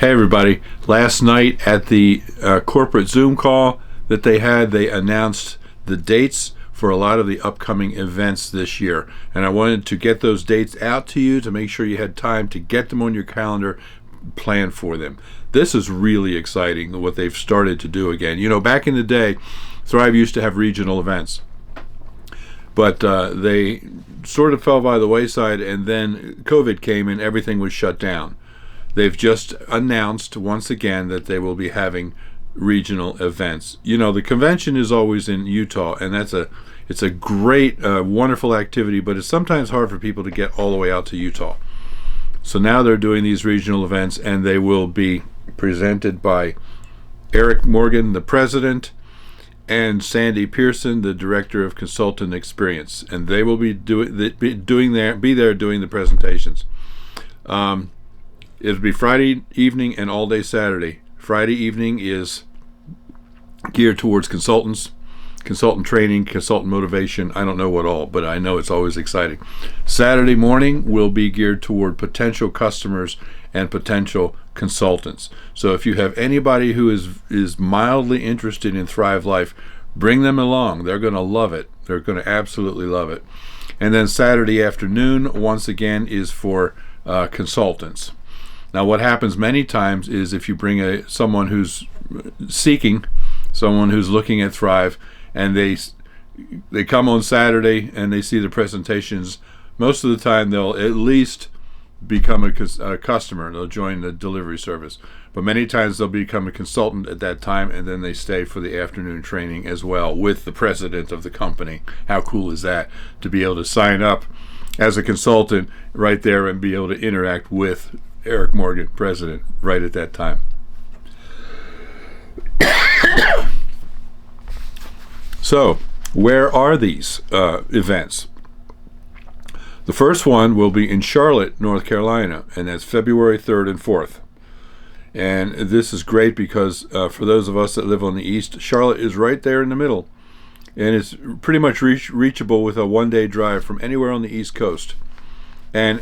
Hey everybody, last night at the corporate Zoom call that they had, they announced the dates for a lot of the upcoming events this year. And I wanted to get those dates out to you to make sure you had time to get them on your calendar, plan for them. This is really exciting what they've started to do again. You know, back in the day, Thrive used to have regional events, but they sort of fell by the wayside, and then COVID came and everything was shut down. They've just announced once again that they will be having regional events. You know, the convention is always in Utah, and it's a great, wonderful activity, but it's sometimes hard for people to get all the way out to Utah. So now they're doing these regional events, and they will be presented by Eric Morgan, the president, and Sandy Pearson, the director of consultant experience, and they will be doing the presentations. It'll be Friday evening and all day Saturday. Friday evening is geared towards consultants, consultant training, consultant motivation. I don't know what all, but I know it's always exciting. Saturday morning will be geared toward potential customers and potential consultants. So if you have anybody who is mildly interested in Thrive Life, bring them along. They're going to love it. They're going to absolutely love it. And then Saturday afternoon, once again, is for consultants. Now, what happens many times is if you bring someone who's seeking, someone who's looking at Thrive, and they come on Saturday and they see the presentations, most of the time they'll at least become a customer. They'll join the delivery service. But many times they'll become a consultant at that time, and then they stay for the afternoon training as well with the president of the company. How cool is that, to be able to sign up as a consultant right there and be able to interact with Eric Morgan, president, right at that time. So, where are these events? The first one will be in Charlotte, North Carolina, and that's February 3rd and 4th. And this is great because for those of us that live on the east, Charlotte is right there in the middle, and it's pretty much reachable with a one-day drive from anywhere on the East Coast. And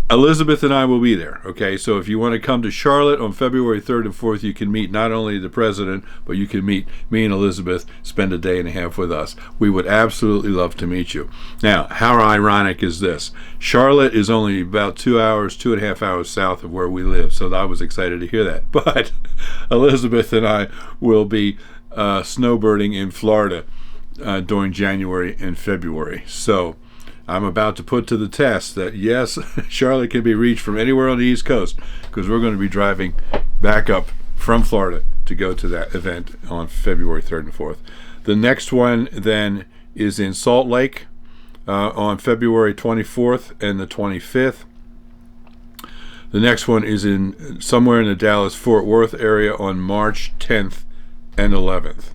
Elizabeth and I will be there, okay? So if you want to come to Charlotte on February 3rd and 4th, you can meet not only the president, but you can meet me and Elizabeth, spend a day and a half with us. We would absolutely love to meet you. Now, how ironic is this? Charlotte is only about 2.5 hours south of where we live, so I was excited to hear that. But Elizabeth and I will be snowbirding in Florida during January and February. So I'm about to put to the test that, yes, Charlotte can be reached from anywhere on the East Coast, because we're going to be driving back up from Florida to go to that event on February 3rd and 4th. The next one then is in Salt Lake on February 24th and the 25th. The next one is in somewhere in the Dallas-Fort Worth area on March 10th and 11th.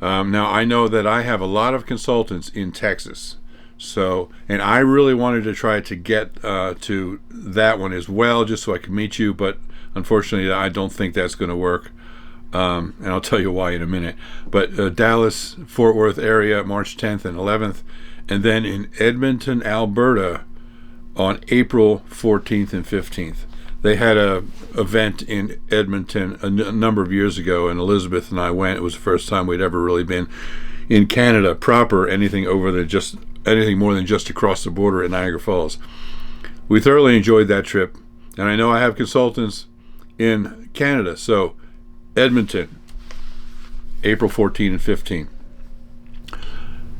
Now, I know that I have a lot of consultants in Texas. So, and I really wanted to try to get to that one as well, just so I could meet you, but unfortunately I don't think that's going to work, and I'll tell you why in a minute. But Dallas, Fort Worth area, March 10th and 11th, and then in Edmonton, Alberta, on April 14th and 15th. They had a event in Edmonton a number of years ago, and Elizabeth and I went. It was the first time we'd ever really been in Canada proper, anything more than just across the border at Niagara Falls. We thoroughly enjoyed that trip, and I know I have consultants in Canada. So Edmonton, April 14 and 15.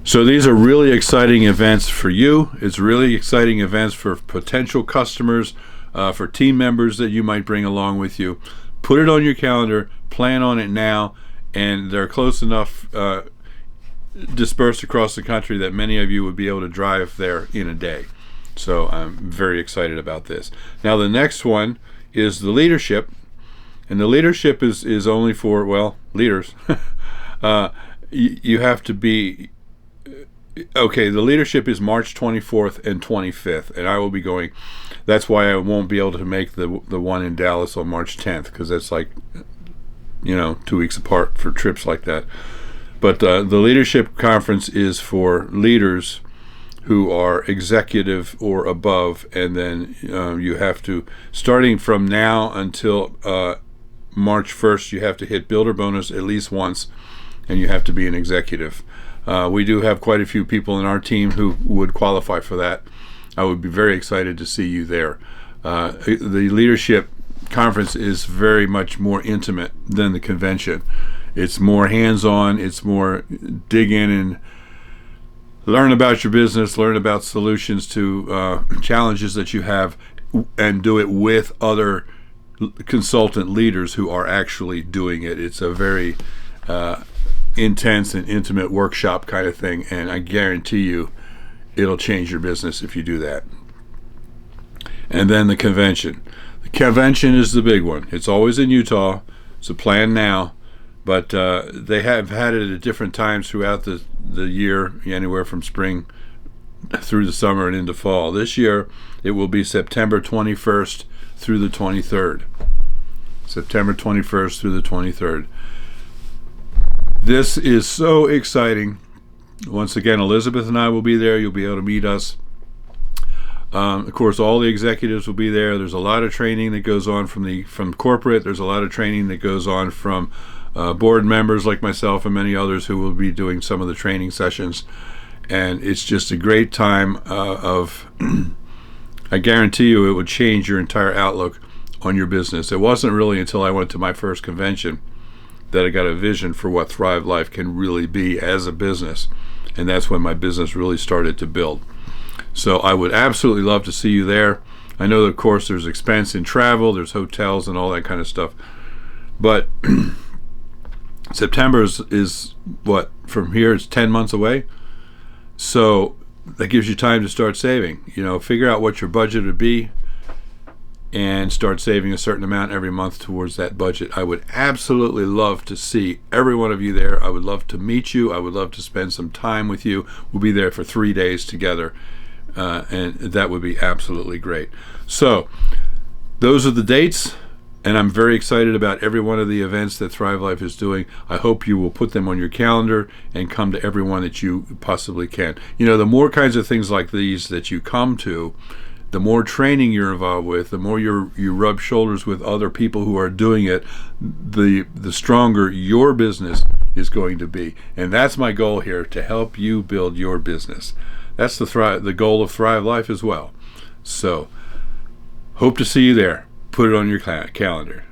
So these are really exciting events for you. It's really exciting events for potential customers, for team members that you might bring along with you. Put it on your calendar, plan on it now, and they're close enough dispersed across the country that many of you would be able to drive there in a day. So I'm very excited about this. Now the next one is the leadership, and the leadership is only for, well, leaders. You have to be, okay, the leadership is March 24th and 25th, and I will be going. That's why I won't be able to make the one in Dallas on March 10th, because that's like, 2 weeks apart for trips like that. But the leadership conference is for leaders who are executive or above, and then you have to, starting from now until March 1st, you have to hit builder bonus at least once, and you have to be an executive. We do have quite a few people in our team who would qualify for that. I would be very excited to see you there. The leadership conference is very much more intimate than the convention. It's more hands-on. It's more dig in and learn about your business, learn about solutions to challenges that you have, and do it with other consultant leaders who are actually doing it. It's a very intense and intimate workshop kind of thing, and I guarantee you it'll change your business if you do that. And then the convention. The convention is the big one. It's always in Utah. It's a plan now, but they have had it at different times throughout the year, anywhere from spring through the summer and into fall. This year it will be September 21st through the 23rd. September 21st through the 23rd. This is so exciting. Once again, Elizabeth and I will be there. You'll be able to meet us. Of course, all the executives will be there. There's a lot of training that goes on from corporate. There's a lot of training that goes on from board members like myself and many others who will be doing some of the training sessions. And it's just a great time of, I guarantee you it would change your entire outlook on your business. It wasn't really until I went to my first convention that I got a vision for what Thrive Life can really be as a business. And that's when my business really started to build. So I would absolutely love to see you there. I know that, of course, there's expense in travel, there's hotels and all that kind of stuff. But September is what? From here, it's 10 months away. So that gives you time to start saving. Figure out what your budget would be and start saving a certain amount every month towards that budget. I would absolutely love to see every one of you there. I would love to meet you. I would love to spend some time with you. We'll be there for 3 days together, and that would be absolutely great. So those are the dates, and I'm very excited about every one of the events that Thrive Life is doing. I hope you will put them on your calendar and come to every one that you possibly can. The more kinds of things like these that you come to, the more training you're involved with, the more you rub shoulders with other people who are doing it, the stronger your business is going to be. And that's my goal here, to help you build your business. That's the goal of Thrive Life as well. So, hope to see you there. Put it on your calendar.